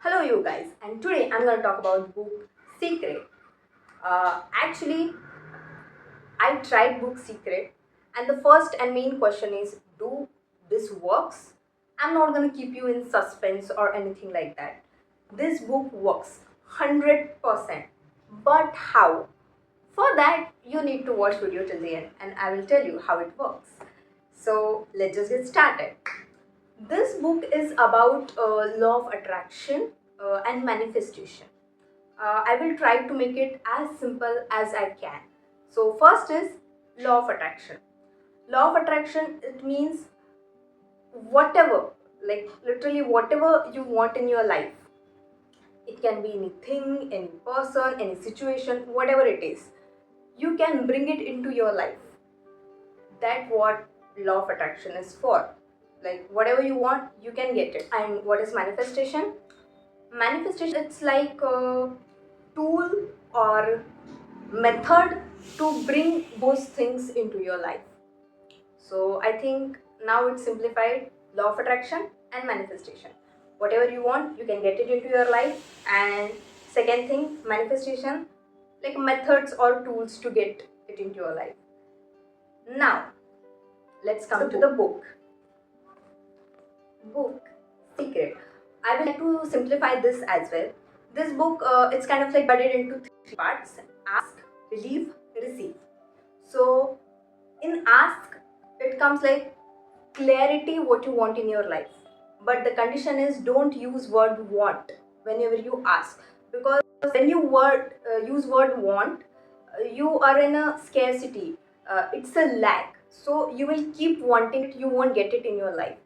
Hello you guys, and today I'm going to talk about book Secret. Actually, I tried book Secret, and the first and main question is, do this works? I'm not going to keep you in suspense or anything like that. This book works 100%. But how? For that, you need to watch video till the end, and I will tell you how it works. So let's just get started. This book is about law of attraction and manifestation. I will try to make it as simple as I can. So first is law of attraction. Law of attraction, it means whatever, like literally whatever you want in your life. It can be anything, any person, any situation, whatever it is. You can bring it into your life. That's what law of attraction is for. Like whatever you want, you can get it. And what is manifestation? Manifestation, it's like a tool or method to bring those things into your life. So I think now it's simplified: law of attraction and manifestation. Whatever you want, you can get it into your life. And second thing, manifestation, like methods or tools to get it into your life. Now let's come to the book. Secret. I will like to simplify this as well. This book, it's kind of like divided into three parts: ask, believe, receive. So in ask, it comes like clarity what you want in your life. But the condition is, don't use word want whenever you ask, because when you use word want, you are in a scarcity. It's a lack. So you will keep wanting it. You won't get it in your life.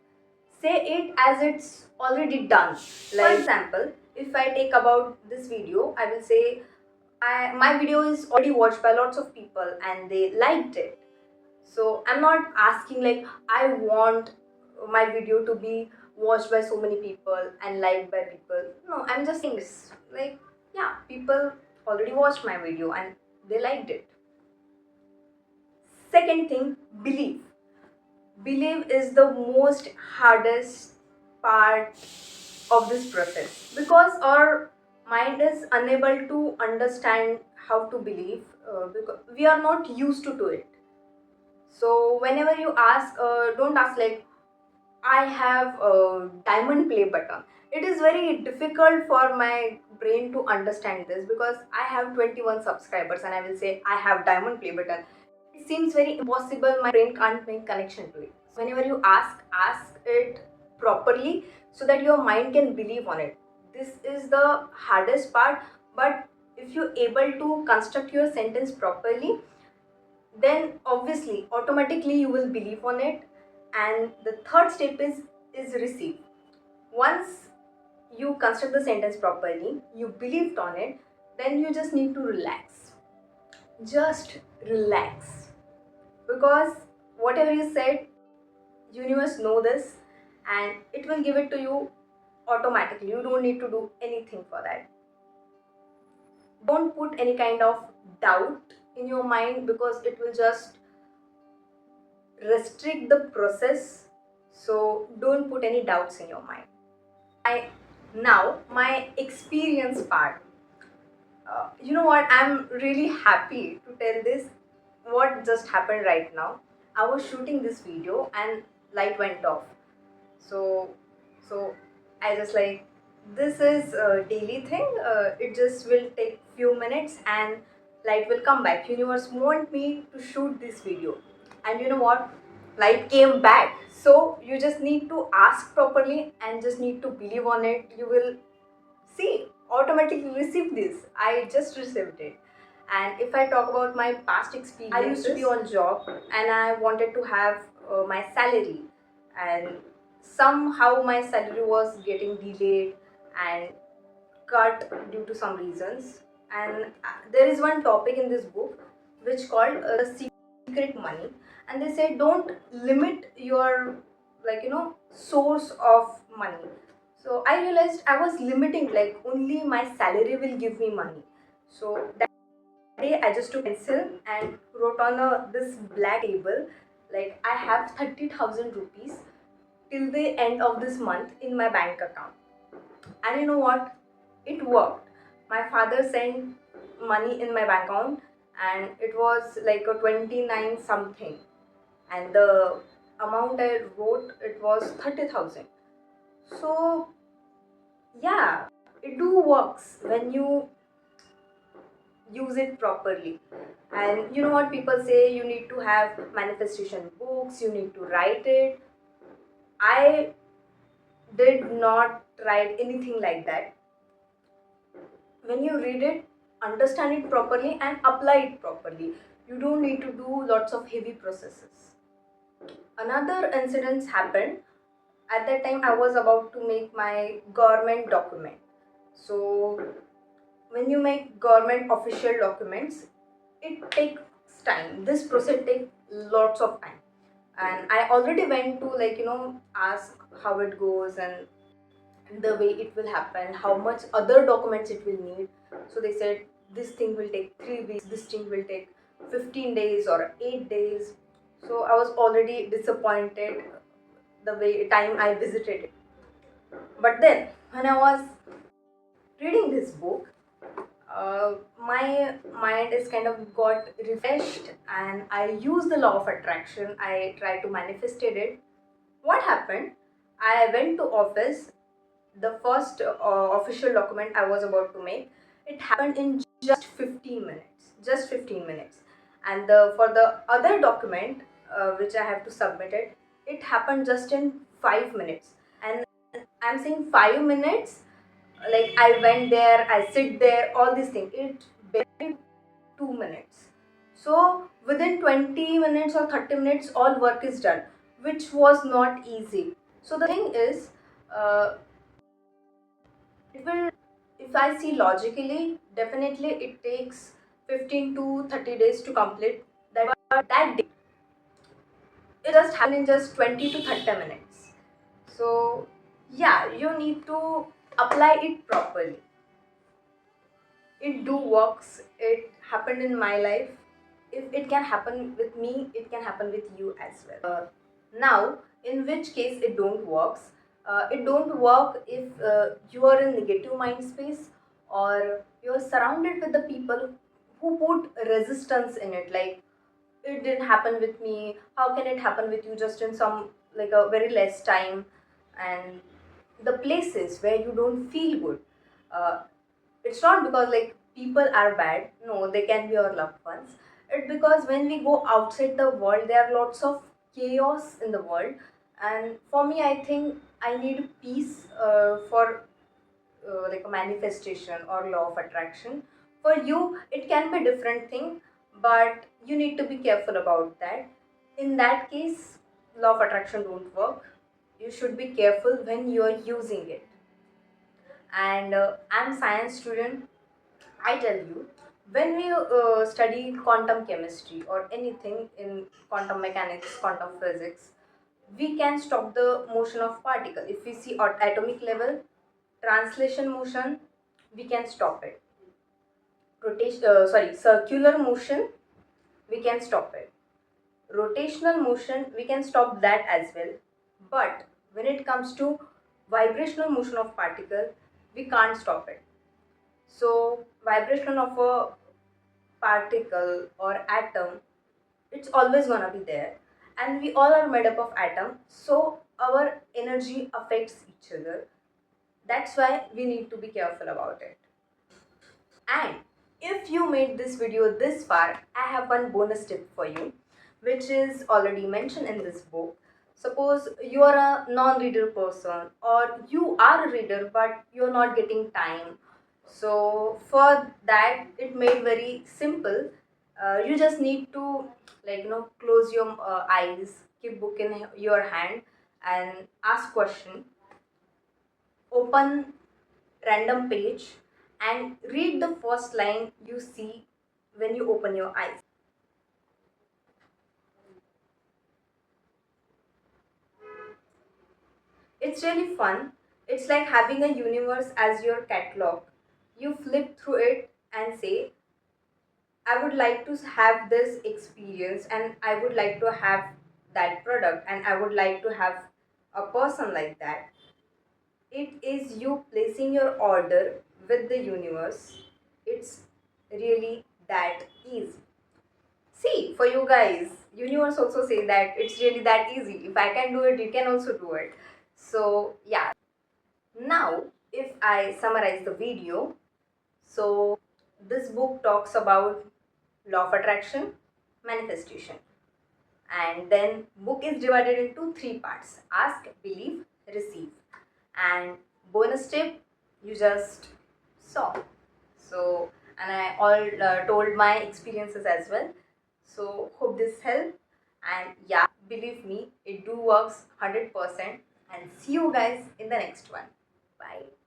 Say it as it's already done. Like, for example, if I take about this video, I will say my video is already watched by lots of people and they liked it. So I'm not asking like I want my video to be watched by so many people and liked by people. No, I'm just saying this. Like, yeah, people already watched my video and they liked it. Second thing, believe. Believe is the most hardest part of this process, because our mind is unable to understand how to believe, because we are not used to it. So whenever you ask, don't ask like I have a diamond play button. It is very difficult for my brain to understand this, because I have 21 subscribers and I will say I have diamond play button. It seems very impossible. My brain can't make connection to it. So whenever you ask it properly so that your mind can believe on it. This is the hardest part. But if you're able to construct your sentence properly, then obviously automatically you will believe on it. And the third step is receive. Once you construct the sentence properly, you believed on it, then you just need to relax. Just relax, because whatever you said, universe know this, and it will give it to you automatically. You don't need to do anything for that. Don't put any kind of doubt in your mind, because it will just restrict the process. So don't put any doubts in your mind. My experience part. You know what? I'm really happy to tell this. What just happened right now? I was shooting this video and light went off. So, so I just like, this is a daily thing. It just will take few minutes and light will come back. Universe want me to shoot this video, and you know what? Light came back. So you just need to ask properly and just need to believe on it. You will see automatically receive this. I just received it. And if I talk about my past experience, I used to be on job and I wanted to have my salary, and somehow my salary was getting delayed and cut due to some reasons. And there is one topic in this book which called secret money, and they say don't limit your, like, source of money. So I realized I was limiting, like only my salary will give me money. So that day I just took pencil and wrote on this black table, like I have 30,000 rupees till the end of this month in my bank account. And you know what? It worked. My father sent money in my bank account, and it was like a 29 something, and the amount I wrote, it was 30,000. So yeah, it do works when you use it properly. And you know what, people say you need to have manifestation books, you need to write it. I did not write anything like that. When you read it, understand it properly and apply it properly. You don't need to do lots of heavy processes. Another incident happened. At that time I was about to make my government document. So when you make government official documents, it takes time. This process takes lots of time, and I already went to, like, ask how it goes and the way it will happen, how much other documents it will need. So they said this thing will take 3 weeks, this thing will take 15 days or 8 days. So I was already disappointed the way time I visited it. But then when I was reading this book, my mind is kind of got refreshed, and I use the law of attraction. I try to manifest it. What happened? I went to office. The first official document I was about to make, it happened in just 15 minutes. Just 15 minutes. And for the other document which I have to submit it happened just in 5 minutes. And I'm saying 5 minutes, like I went there, I sit there, all these things. It barely 2 minutes. So within 20 minutes or 30 minutes, all work is done, which was not easy. So the thing is, uh, it will, if I see logically, definitely it takes 15 to 30 days to complete that. But that day, it just happened in just 20 to 30 minutes. So yeah, you need to apply it properly. It do works. It happened in my life. If it can happen with me, it can happen with you as well. Now, in which case it don't works? It don't work if you are in negative mind space, or you're surrounded with the people who put resistance in it. Like, it didn't happen with me. How can it happen with you just in some, like, a very less time? And the places where you don't feel good. Uh, it's not because like people are bad. No, they can be our loved ones. It's because when we go outside the world, there are lots of chaos in the world. And for me, I think I need peace for like a manifestation or law of attraction. For you it can be different thing, but you need to be careful about that. In that case, law of attraction don't work. You should be careful when you are using it. And I'm science student. I tell you, when we study quantum chemistry or anything in quantum mechanics, quantum physics, we can stop the motion of particle. If we see at atomic level, translation motion, we can stop it. Circular motion, we can stop it. Rotational motion, we can stop that as well. But when it comes to vibrational motion of particle, we can't stop it. So vibration of a particle or atom, it's always gonna be there. And we all are made up of atom, so our energy affects each other. That's why we need to be careful about it. And if you made this video this far, I have one bonus tip for you, which is already mentioned in this book. Suppose you are a non-reader person, or you are a reader but you're not getting time. So for that, it made very simple. You just need to, like, close your eyes, keep book in your hand, and ask question. Open random page and read the first line you see when you open your eyes. It's really fun. It's like having a universe as your catalog. You flip through it and say, I would like to have this experience, and I would like to have that product, and I would like to have a person like that. it is you placing your order with the universe. It's really that easy. See, for you guys, universe also say that it's really that easy. If I can do it, you can also do it. So yeah. Now, if I summarize the video, so this book talks about law of attraction, manifestation, and then book is divided into three parts: ask, believe, receive. And bonus tip, you just saw. So, and I all told my experiences as well. So hope this helped. And yeah, believe me, it do works 100%. And see you guys in the next one. Bye.